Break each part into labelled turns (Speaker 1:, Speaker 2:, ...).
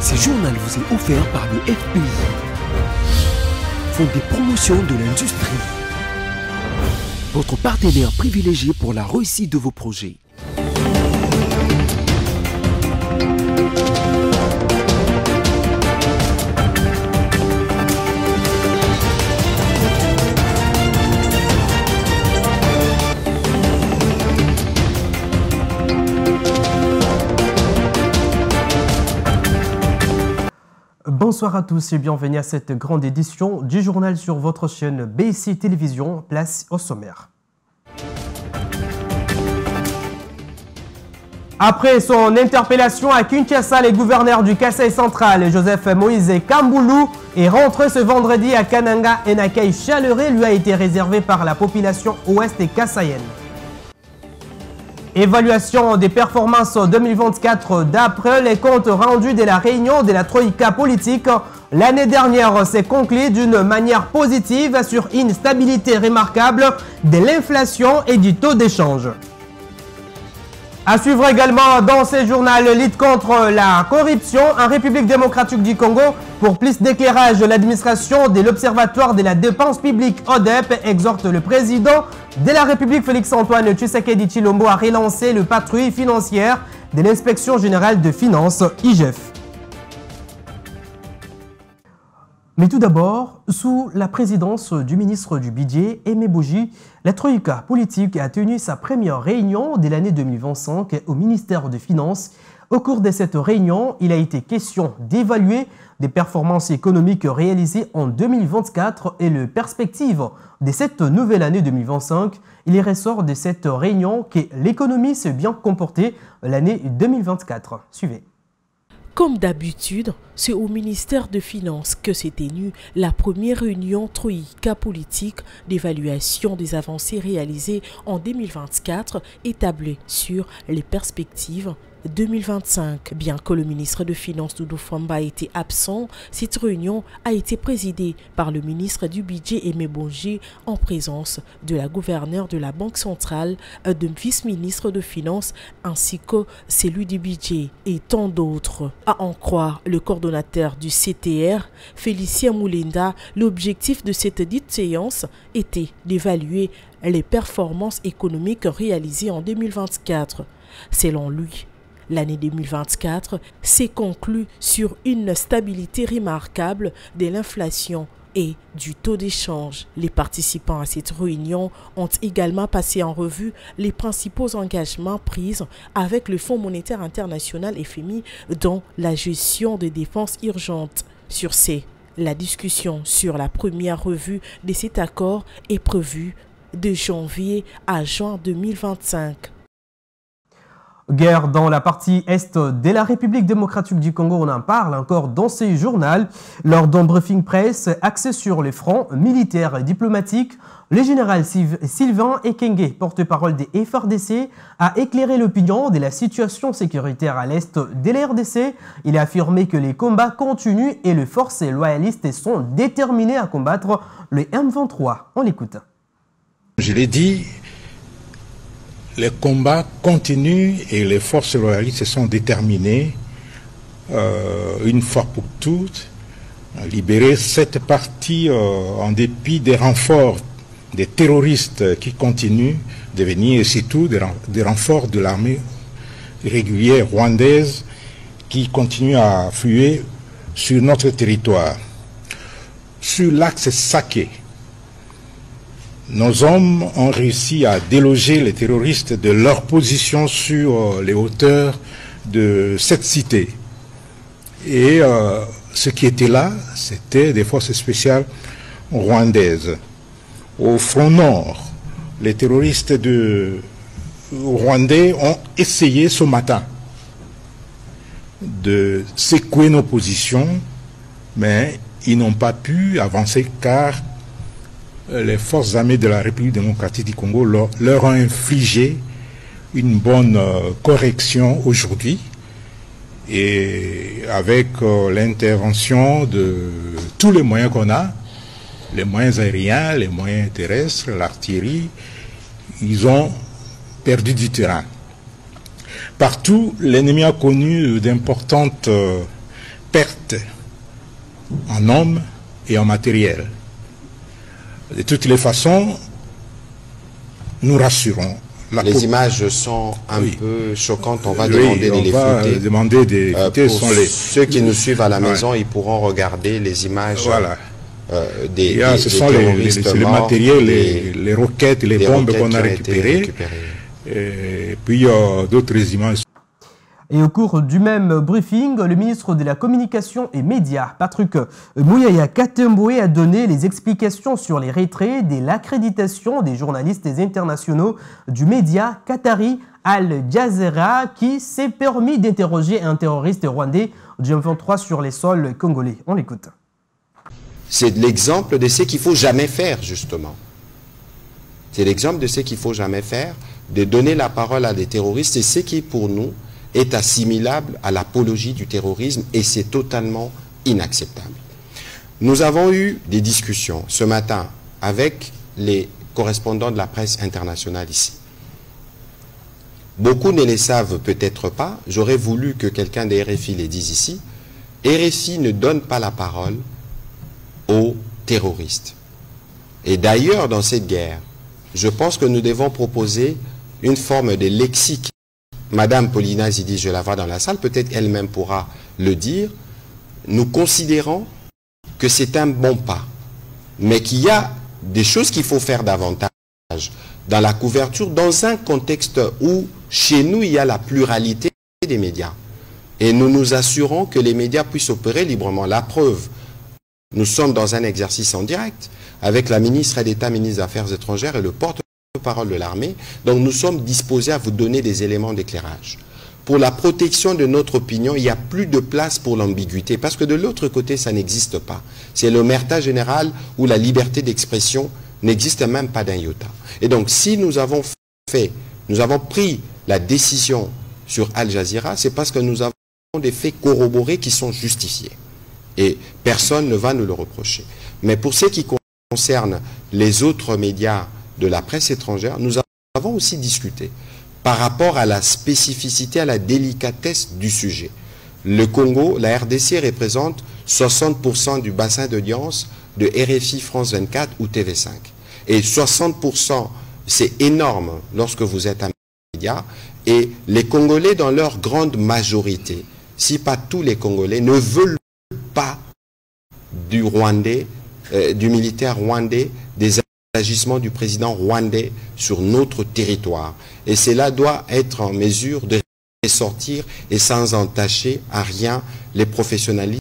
Speaker 1: Ce journal vous est offert par le FPI, Fonds des promotions de l'industrie, votre partenaire privilégié pour la réussite de vos projets.
Speaker 2: Bonsoir à tous et bienvenue à cette grande édition du journal sur votre chaîne BIC Télévision. Place au sommaire. Après son interpellation à Kinshasa, le gouverneur du Kasaï central, Joseph Moïse Kamboulou, est rentré ce vendredi à Kananga. Un accueil chaleureux lui a été réservé par la population ouest kassaïenne. Évaluation des performances 2024 d'après les comptes rendus de la réunion de la Troïka politique. L'année dernière s'est conclue d'une manière positive sur une stabilité remarquable de l'inflation et du taux d'échange. À suivre également dans ce journal, lutte contre la corruption en République démocratique du Congo. Pour plus d'éclairage, l'administration de l'Observatoire de la dépense publique ODEP exhorte le président de la République Félix-Antoine Tshisekedi Tshilombo à relancer le patrouille financière de l'Inspection générale de finances IGF. Mais tout d'abord, sous la présidence du ministre du Budget, Aimé Boji, la Troïka politique a tenu sa première réunion de l'année 2025 au ministère des Finances. Au cours de cette réunion, il a été question d'évaluer des performances économiques réalisées en 2024 et les perspectives de cette nouvelle année 2025. Il ressort de cette réunion que l'économie s'est bien comportée l'année 2024. Suivez.
Speaker 3: Comme d'habitude, c'est au ministère de Finances que s'est tenue la première réunion Troïka politique d'évaluation des avancées réalisées en 2024 établies sur les perspectives 2025. Bien que le ministre de Finances Doudou Fwamba ait été absent, cette réunion a été présidée par le ministre du Budget Aimé Boji en présence de la gouverneure de la Banque centrale, de vice-ministre de Finances ainsi que celui du Budget et tant d'autres. À en croire le coordonnateur du CTR, Félicien Moulenda, l'objectif de cette dite séance était d'évaluer les performances économiques réalisées en 2024. Selon lui, l'année 2024 s'est conclue sur une stabilité remarquable de l'inflation et du taux d'échange. Les participants à cette réunion ont également passé en revue les principaux engagements pris avec le Fonds monétaire international FMI dans la gestion des dépenses urgentes. Sur ce, la discussion sur la première revue de cet accord est prévue de janvier à juin 2025.
Speaker 2: Guerre dans la partie est de la République démocratique du Congo, on en parle encore dans ce journal. Lors d'un briefing presse axé sur les fronts militaires et diplomatiques, le général Sylvain Ekenge, porte-parole des FARDC, a éclairé l'opinion de la situation sécuritaire à l'est de la RDC. Il a affirmé que les combats continuent et les forces loyalistes sont déterminées à combattre le M23. On l'écoute.
Speaker 4: Je l'ai dit, les combats continuent et les forces loyalistes sont déterminées, une fois pour toutes, à libérer cette partie en dépit des renforts des terroristes qui continuent de venir et surtout des renforts de l'armée régulière rwandaise qui continue à affluer sur notre territoire. Sur l'axe Saké, nos hommes ont réussi à déloger les terroristes de leur position sur les hauteurs de cette cité. Et ce qui était là, c'était des forces spéciales rwandaises. Au front nord, les terroristes rwandais ont essayé ce matin de secouer nos positions, mais ils n'ont pas pu avancer car les forces armées de la République démocratique du Congo leur ont infligé une bonne correction aujourd'hui. Et avec l'intervention de tous les moyens qu'on a, les moyens aériens, les moyens terrestres, l'artillerie, ils ont perdu du terrain. Partout, l'ennemi a connu d'importantes perte en hommes et en matériel. De toutes les façons, nous rassurons.
Speaker 5: Les images sont un peu choquantes, on va
Speaker 4: demander de les flouter.
Speaker 5: Ceux qui nous suivent à la maison, ils pourront regarder les images des terroristes
Speaker 4: morts, le matériel, les roquettes, les bombes qu'on a récupérées. Et puis il y a d'autres images.
Speaker 2: Et au cours du même briefing, le ministre de la Communication et Médias, Patrick Mouyaya Katemboué, a donné les explications sur les retraits de l'accréditation des journalistes internationaux du média qatari Al Jazeera qui s'est permis d'interroger un terroriste rwandais du M23 sur les sols congolais. On l'écoute.
Speaker 5: C'est l'exemple de ce qu'il ne faut jamais faire, justement. C'est l'exemple de ce qu'il ne faut jamais faire, de donner la parole à des terroristes, et ce qui, pour nous, est assimilable à l'apologie du terrorisme, et c'est totalement inacceptable. Nous avons eu des discussions ce matin avec les correspondants de la presse internationale ici. Beaucoup ne les savent peut-être pas, j'aurais voulu que quelqu'un de RFI les dise ici. RFI ne donne pas la parole aux terroristes. Et d'ailleurs, dans cette guerre, je pense que nous devons proposer une forme de lexique. Madame Paulina Zidi, je la vois dans la salle, peut-être elle-même pourra le dire. Nous considérons que c'est un bon pas, mais qu'il y a des choses qu'il faut faire davantage dans la couverture, dans un contexte où, chez nous, il y a la pluralité des médias. Et nous nous assurons que les médias puissent opérer librement. La preuve, nous sommes dans un exercice en direct avec la ministre d'État, ministre des Affaires étrangères et le porte-parole de l'armée. Donc nous sommes disposés à vous donner des éléments d'éclairage. Pour la protection de notre opinion, il n'y a plus de place pour l'ambiguïté, parce que de l'autre côté, ça n'existe pas. C'est l'omerta générale où la liberté d'expression n'existe même pas d'un iota. Et donc, si nous avons pris la décision sur Al Jazeera, c'est parce que nous avons des faits corroborés qui sont justifiés. Et personne ne va nous le reprocher. Mais pour ce qui concerne les autres médias de la presse étrangère, nous avons aussi discuté par rapport à la spécificité, à la délicatesse du sujet. Le Congo, la RDC représente 60% du bassin d'audience de RFI, France 24 ou TV5. Et 60%, c'est énorme lorsque vous êtes un média. Et les Congolais, dans leur grande majorité, si pas tous les Congolais, ne veulent pas du Rwandais, du militaire rwandais, des agissements du président rwandais sur notre territoire. Et cela doit être en mesure de ressortir et sans entacher à rien les professionnalismes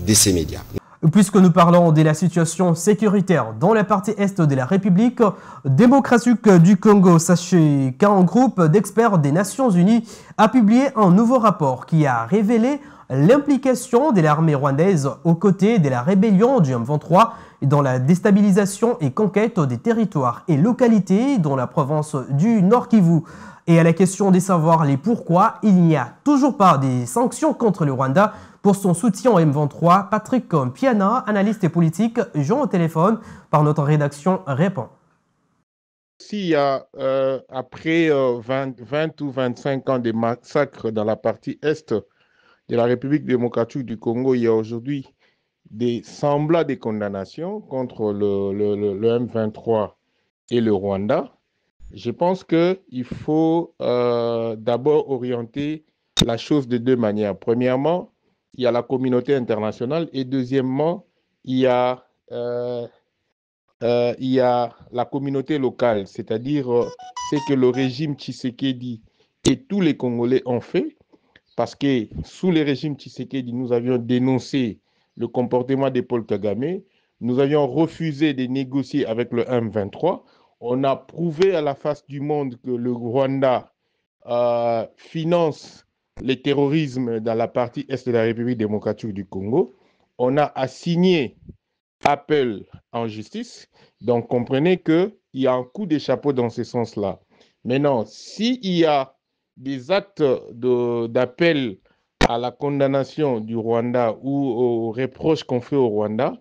Speaker 5: de ces médias.
Speaker 2: Puisque nous parlons de la situation sécuritaire dans la partie est de la République démocratique du Congo, sachez qu'un groupe d'experts des Nations Unies a publié un nouveau rapport qui a révélé l'implication de l'armée rwandaise aux côtés de la rébellion du M23 dans la déstabilisation et conquête des territoires et localités dans la province du Nord Kivu. Et à la question de savoir les pourquoi, il n'y a toujours pas de sanctions contre le Rwanda pour son soutien au M23. Patrick Piana, analyste et politique, joint au téléphone par notre rédaction, répond.
Speaker 6: S'il y a, après 20 ou 25 ans de massacres dans la partie est de la République démocratique du Congo, il y a aujourd'hui des semblats de condamnations contre le M23 et le Rwanda. Je pense qu'il faut d'abord orienter la chose de deux manières. Premièrement, il y a la communauté internationale et deuxièmement, il y a la communauté locale, c'est-à-dire ce que le régime Tshisekedi et tous les Congolais ont fait, parce que sous le régime Tshisekedi, nous avions dénoncé le comportement de Paul Kagame, nous avions refusé de négocier avec le M23, on a prouvé à la face du monde que le Rwanda finance le terrorisme dans la partie est de la République démocratique du Congo. On a assigné appel en justice. Donc, comprenez qu'il y a un coup de chapeau dans ce sens-là. Maintenant, s'il y a des actes d'appel à la condamnation du Rwanda ou aux reproches qu'on fait au Rwanda,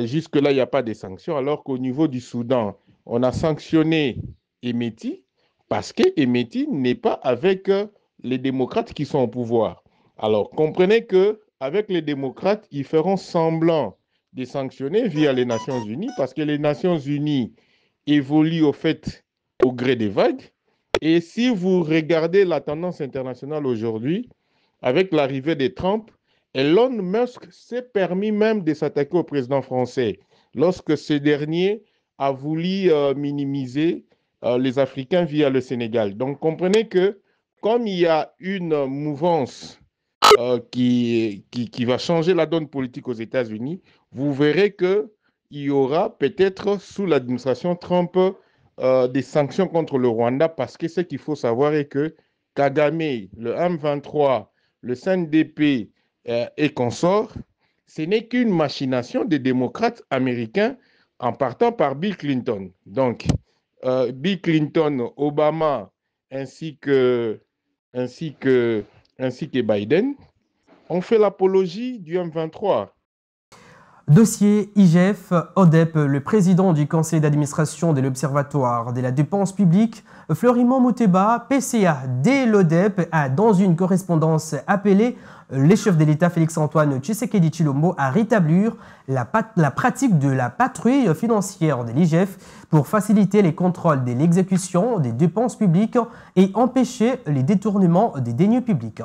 Speaker 6: jusque-là, il n'y a pas de sanctions, alors qu'au niveau du Soudan, on a sanctionné Emeti parce que Emeti n'est pas avec les démocrates qui sont au pouvoir. Alors, comprenez que avec les démocrates, ils feront semblant de sanctionner via les Nations Unies, parce que les Nations Unies évoluent au fait au gré des vagues. Et si vous regardez la tendance internationale aujourd'hui, avec l'arrivée de Trump, Elon Musk s'est permis même de s'attaquer au président français lorsque ce dernier a voulu minimiser les Africains via le Sénégal. Donc comprenez que comme il y a une mouvance qui va changer la donne politique aux États-Unis, vous verrez qu'il y aura peut-être sous l'administration Trump des sanctions contre le Rwanda, parce que ce qu'il faut savoir est que Kagame, le M23, le CNDP et consorts, ce n'est qu'une machination des démocrates américains en partant par Bill Clinton. Donc, Bill Clinton, Obama, ainsi que Biden ont fait l'apologie du M23.
Speaker 2: Dossier IGF, ODEP, le président du conseil d'administration de l'Observatoire de la dépense publique, Florimond Mouteba, PCA de l'ODEP, a dans une correspondance appelé les chefs de l'État Félix-Antoine Tshisekedi Tshilombo à rétablir la pratique de la patrouille financière de l'IGF pour faciliter les contrôles de l'exécution des dépenses publiques et empêcher les détournements des deniers publics.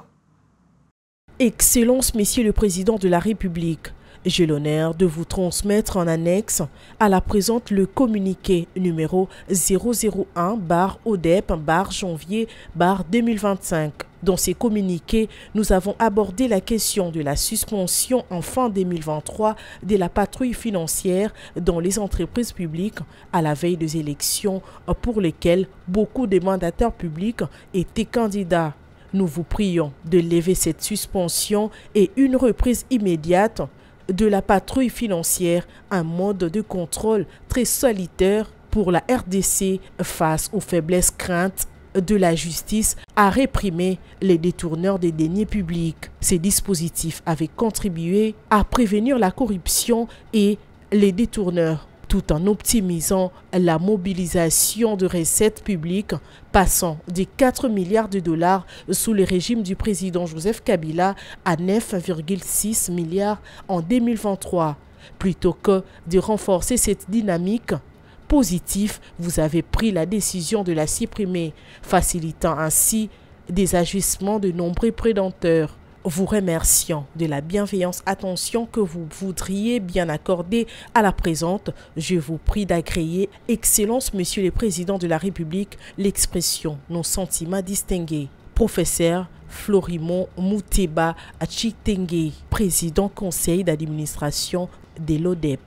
Speaker 3: Excellence, Monsieur le Président de la République, j'ai l'honneur de vous transmettre en annexe à la présente le communiqué numéro 001/ODEP/janvier/2025. Dans ces communiqués, nous avons abordé la question de la suspension en fin 2023 de la patrouille financière dans les entreprises publiques à la veille des élections pour lesquelles beaucoup de mandataires publics étaient candidats. Nous vous prions de lever cette suspension et une reprise immédiate de la patrouille financière, un mode de contrôle très solitaire pour la RDC face aux faiblesses craintes de la justice à réprimer les détourneurs des deniers publics. Ces dispositifs avaient contribué à prévenir la corruption et les détourneurs, tout en optimisant la mobilisation de recettes publiques passant des 4 milliards de dollars sous le régime du président Joseph Kabila à 9,6 milliards en 2023. Plutôt que de renforcer cette dynamique positive, vous avez pris la décision de la supprimer, facilitant ainsi des agissements de nombreux prédateurs. Vous remercions de la bienveillante attention que vous voudriez bien accorder à la présente. Je vous prie d'agréer, Excellence, Monsieur le Président de la République, l'expression « Nos sentiments distingués ». Professeur Florimond Mouteba Tshitenge, Président Conseil d'administration de l'ODEP.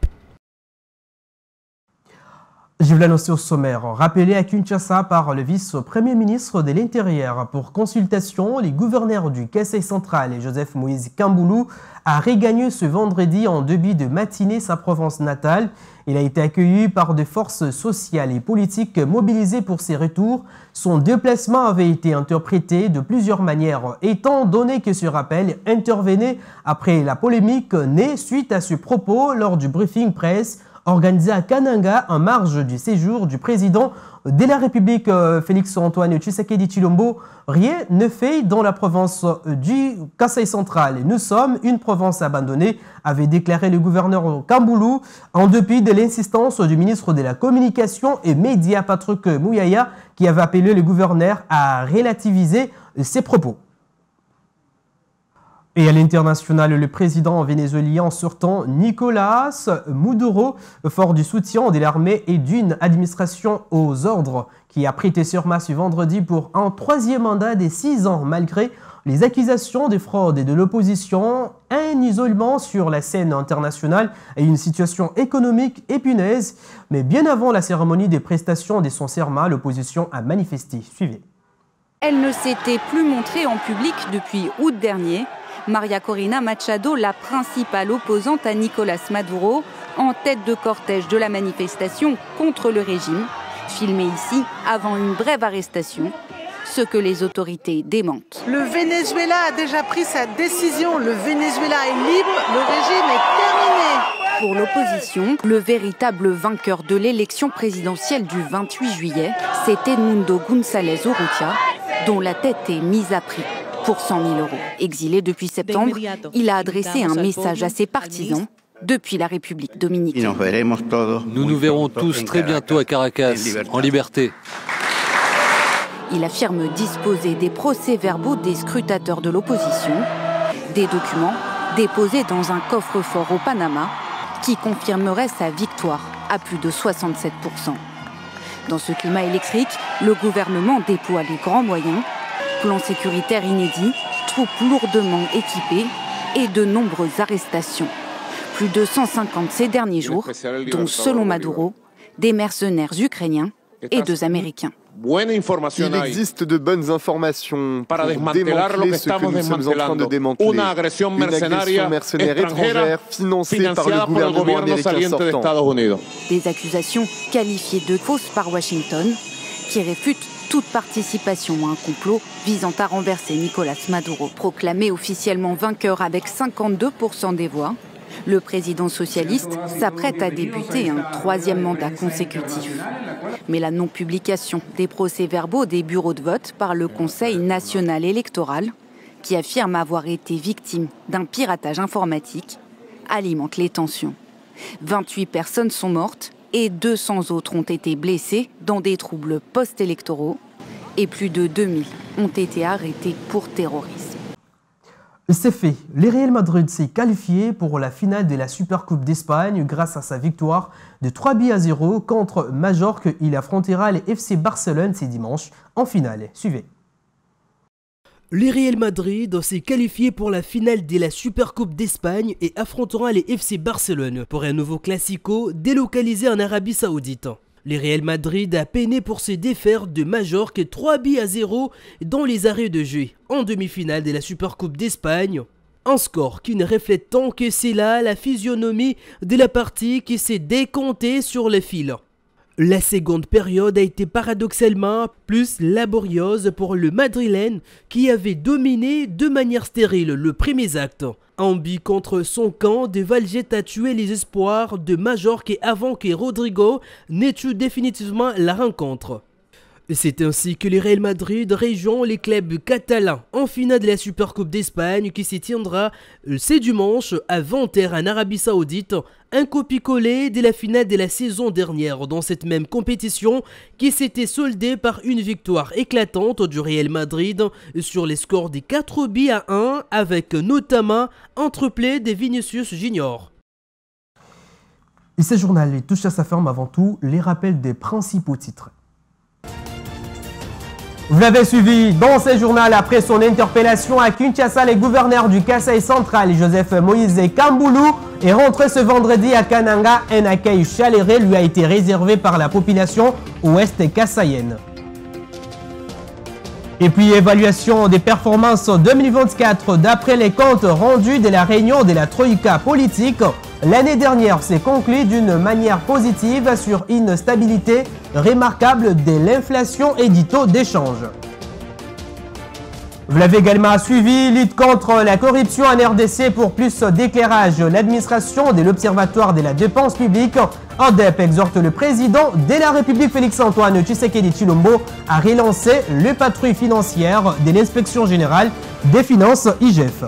Speaker 2: Je vous l'annonce au sommaire. Rappelé à Kinshasa par le vice-premier ministre de l'Intérieur pour consultation, les gouverneurs du Kasaï central et Joseph Moïse Kamboulou a regagné ce vendredi en début de matinée sa province natale. Il a été accueilli par des forces sociales et politiques mobilisées pour ses retours. Son déplacement avait été interprété de plusieurs manières, étant donné que ce rappel intervenait après la polémique née suite à ce propos lors du briefing presse organisé à Kananga en marge du séjour du président de la République Félix-Antoine Tshisekedi Tshilombo. Rien ne fait dans la province du Kasaï central. Nous sommes une province abandonnée, avait déclaré le gouverneur Kamboulou, en dépit de l'insistance du ministre de la Communication et Médias Patrick Mouyaya, qui avait appelé le gouverneur à relativiser ses propos. Et à l'international, le président vénézuélien sortant Nicolas Maduro, fort du soutien de l'armée et d'une administration aux ordres, qui a prêté serment ce vendredi pour un troisième mandat de 6 ans, malgré les accusations de fraude et de l'opposition, un isolement sur la scène internationale et une situation économique épineuse. Mais bien avant la cérémonie des prestations de son serment, l'opposition a manifesté. Suivez.
Speaker 7: Elle ne s'était plus montrée en public depuis août dernier. Maria Corina Machado, la principale opposante à Nicolas Maduro, en tête de cortège de la manifestation contre le régime, filmée ici avant une brève arrestation, ce que les autorités démentent.
Speaker 8: Le Venezuela a déjà pris sa décision, le Venezuela est libre, le régime est terminé.
Speaker 7: Pour l'opposition, le véritable vainqueur de l'élection présidentielle du 28 juillet, c'est Edmundo González Urrutia, dont la tête est mise à prix. pour 100 000 €. Exilé depuis septembre, il a adressé un message à ses partisans depuis la République dominicaine.
Speaker 9: Nous nous verrons tous très bientôt à Caracas, en liberté.
Speaker 7: Il affirme disposer des procès-verbaux des scrutateurs de l'opposition, des documents déposés dans un coffre-fort au Panama qui confirmerait sa victoire à plus de 67%. Dans ce climat électrique, le gouvernement déploie les grands moyens, plan sécuritaire inédit, troupes lourdement équipées et de nombreuses arrestations. Plus de 150 ces derniers jours, dont, selon Maduro, des mercenaires ukrainiens et 2 Américains.
Speaker 10: Il existe de bonnes informations pour démanteler ce que nous sommes en train de démanteler. Une agression mercenaire étrangère financée par le gouvernement américain sortant.
Speaker 7: Des accusations qualifiées de fausses par Washington, qui réfutent toute participation à un complot visant à renverser Nicolás Maduro. Proclamé officiellement vainqueur avec 52% des voix, le président socialiste s'apprête à débuter un 3e mandat consécutif. Mais la non-publication des procès-verbaux des bureaux de vote par le Conseil national électoral, qui affirme avoir été victime d'un piratage informatique, alimente les tensions. 28 personnes sont mortes et 200 autres ont été blessées dans des troubles post-électoraux et plus de 2000 ont été arrêtés pour terrorisme.
Speaker 2: C'est fait. Le Real Madrid s'est qualifié pour la finale de la Supercoupe d'Espagne grâce à sa victoire de 3-0 contre Majorque. Il affrontera les FC Barcelone ce dimanche en finale. Suivez.
Speaker 11: Le Real Madrid s'est qualifié pour la finale de la Supercoupe d'Espagne et affrontera les FC Barcelone pour un nouveau classico délocalisé en Arabie Saoudite. Le Real Madrid a peiné pour se défaire de Majorque 3-0 dans les arrêts de jeu en demi-finale de la Supercoupe d'Espagne. Un score qui ne reflète tant que c'est là la physionomie de la partie qui s'est décomptée sur le fil. La seconde période a été paradoxalement plus laborieuse pour le Madrilène qui avait dominé de manière stérile le premier acte. Un but contre son camp de Valgett a tué les espoirs de Majorque avant que Rodrigo n'ait tué définitivement la rencontre. C'est ainsi que le Real Madrid rejoint les clubs catalans en finale de la Supercoupe d'Espagne qui se tiendra ce dimanche à 20h en Arabie Saoudite, un copie-collé de la finale de la saison dernière dans cette même compétition qui s'était soldée par une victoire éclatante du Real Madrid sur les scores des 4-1 avec notamment un triplé de Vinicius Junior.
Speaker 2: Et ce journal touche à sa fin, avant tout les rappels des principaux titres. Vous l'avez suivi dans ce journal après son interpellation à Kinshasa. Le gouverneur du Kasaï central, Joseph Moïse Kamboulou, est rentré ce vendredi à Kananga. Un accueil chaleureux lui a été réservé par la population ouest kassaïenne. Et puis, évaluation des performances 2024 d'après les comptes rendus de la réunion de la Troïka politique. L'année dernière s'est conclue d'une manière positive sur une stabilité remarquable de l'inflation et du taux d'échange. Vous l'avez également suivi, lutte contre la corruption en RDC pour plus d'éclairage. L'administration de l'Observatoire de la dépense publique, ADEP, exhorte le président de la République Félix-Antoine Tshisekedi Tshilombo à relancer le patrouille financière de l'Inspection générale des finances IGF.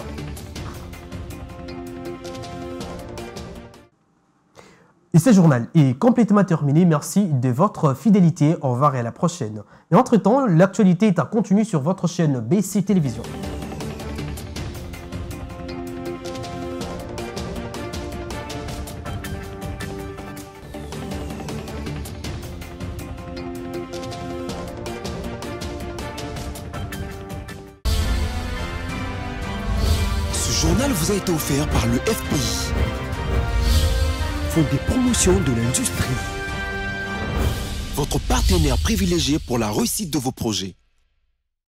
Speaker 2: Et ce journal est complètement terminé. Merci de votre fidélité. Au revoir et à la prochaine. Et entre-temps, l'actualité est à continuer sur votre chaîne BC Télévision.
Speaker 1: Ce journal vous a été offert par le FPI. Fonds des promotions de l'industrie. Votre partenaire privilégié pour la réussite de vos projets.